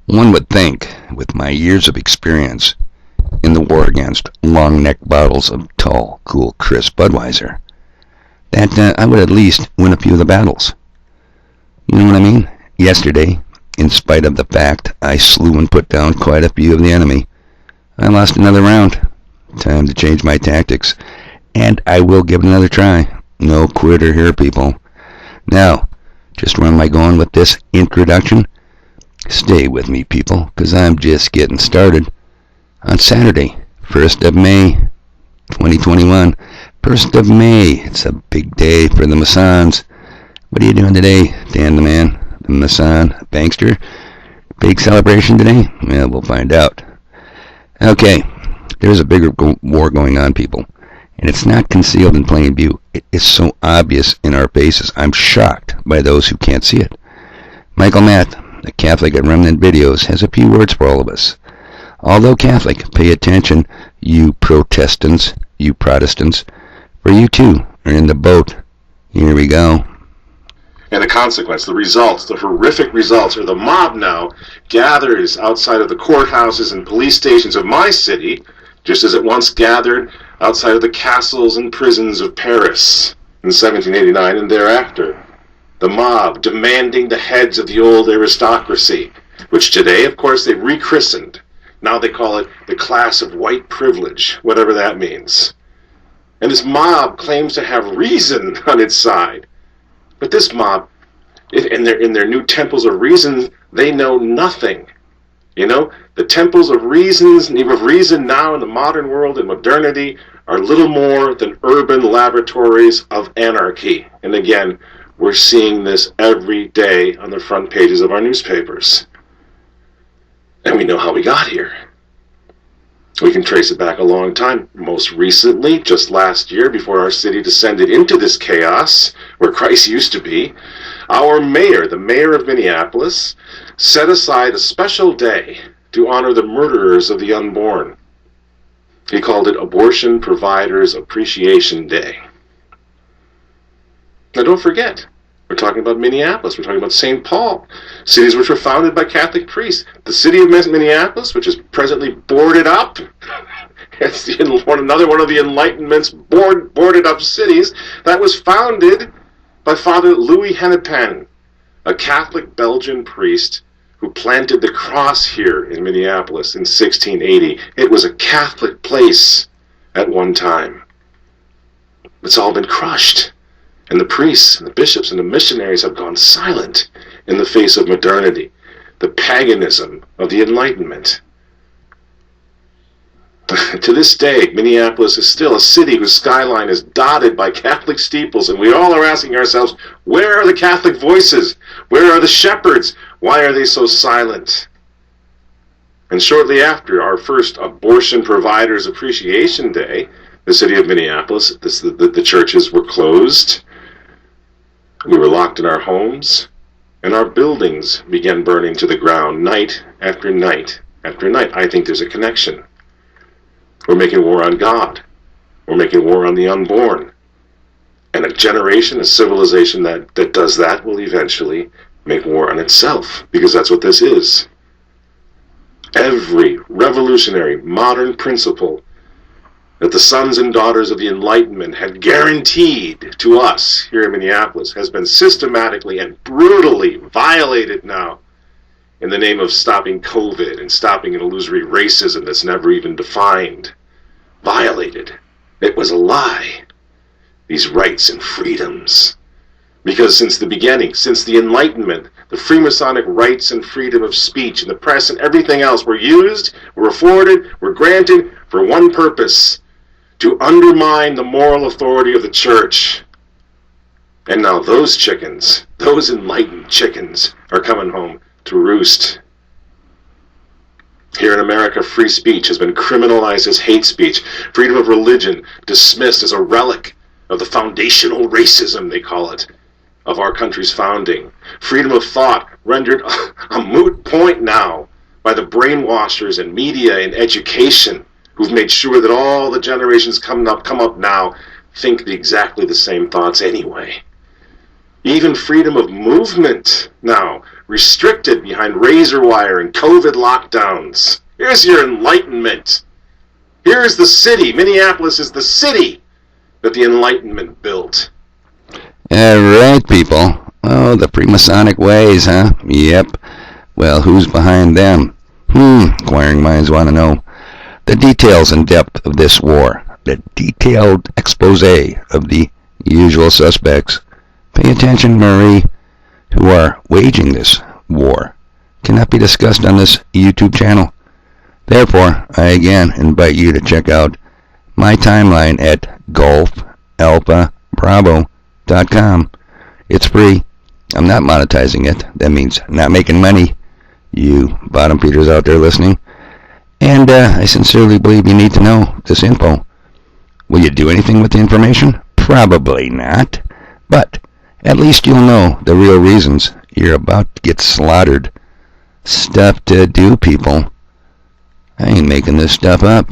One would think, with my years of experience in the war against long-necked bottles of tall, cool, crisp Budweiser, that I would at least win a few of the battles. You know what I mean? Yesterday, in spite of the fact I slew and put down quite a few of the enemy, I lost another round. Time to change my tactics, and I will give it another try. No quitter here, people. Now, just where am I going with this introduction? Stay with me, people, because I'm just getting started. On Saturday, 1st of May, 2021. 1st of May. It's a big day for the Masons. What are you doing today, Dan the Man, the Mason Bankster? Big celebration today? Well, we'll find out. Okay, there's a bigger war going on, people. And it's not concealed in plain view. It is so obvious in our faces. I'm shocked by those who can't see it. Michael Matt, a Catholic at Remnant Videos, has a few words for all of us. Although Catholic, pay attention, you Protestants, for you too are in the boat. Here we go. And the consequence, the results, the horrific results, are the mob now gathers outside of the courthouses and police stations of my city, just as it once gathered outside of the castles and prisons of Paris in 1789 and thereafter. The mob demanding the heads of the old aristocracy, which today, of course, they've rechristened. Now they call it the class of white privilege, whatever that means. And this mob claims to have reason on its side. But this mob, in their new temples of reason, they know nothing. You know, the temples of reason now in the modern world and modernity are little more than urban laboratories of anarchy. And again, we're seeing this every day on the front pages of our newspapers. And we know how we got here. We can trace it back a long time. Most recently, just last year, before our city descended into this chaos, where Christ used to be, our mayor, the mayor of Minneapolis, set aside a special day to honor the murderers of the unborn. He called it Abortion Providers Appreciation Day. Now don't forget, we're talking about Minneapolis, we're talking about St. Paul, cities which were founded by Catholic priests. The city of Minneapolis, which is presently boarded up, it's another one of the Enlightenment's boarded up cities, that was founded by Father Louis Hennepin, a Catholic Belgian priest who planted the cross here in Minneapolis in 1680. It was a Catholic place at one time. It's all been crushed. And the priests and the bishops and the missionaries have gone silent in the face of modernity, the paganism of the Enlightenment. To this day, Minneapolis is still a city whose skyline is dotted by Catholic steeples, and we all are asking ourselves, where are the Catholic voices? Where are the shepherds? Why are they so silent? And shortly after our first Abortion Providers Appreciation Day, the city of Minneapolis, the churches were closed. We were locked in our homes, and our buildings began burning to the ground night after night after night. I think there's a connection. We're making war on God. We're making war on the unborn. And a generation, a civilization that does that will eventually make war on itself, because that's what this is. Every revolutionary modern principle that the sons and daughters of the Enlightenment had guaranteed to us here in Minneapolis has been systematically and brutally violated now in the name of stopping COVID and stopping an illusory racism that's never even defined. Violated. It was a lie. These rights and freedoms. Because since the beginning, since the Enlightenment, the Freemasonic rights and freedom of speech and the press and everything else were used, were afforded, were granted for one purpose: to undermine the moral authority of the church. And now those chickens, those enlightened chickens, are coming home to roost. Here in America, free speech has been criminalized as hate speech. Freedom of religion dismissed as a relic of the foundational racism, they call it, of our country's founding. Freedom of thought rendered a moot point now by the brainwashers and media and education, who've made sure that all the generations come up now think exactly the same thoughts anyway. Even freedom of movement now restricted behind razor wire and COVID lockdowns. Here's your enlightenment. Here's the city. Minneapolis is the city that the Enlightenment built. Right, people. Oh, the Freemasonic ways, huh? Yep. Well, who's behind them? Inquiring minds want to know. The details and depth of this war. The detailed expose of the usual suspects. Pay attention, Marie, who are waging this war. Cannot be discussed on this YouTube channel. Therefore, I again invite you to check out my timeline at golfalphabravo.com. It's free. I'm not monetizing it. That means not making money. You bottom feeders out there listening. And I sincerely believe you need to know this info. Will you do anything with the information? Probably not. But at least you'll know the real reasons you're about to get slaughtered. Stuff to do, people. I ain't making this stuff up.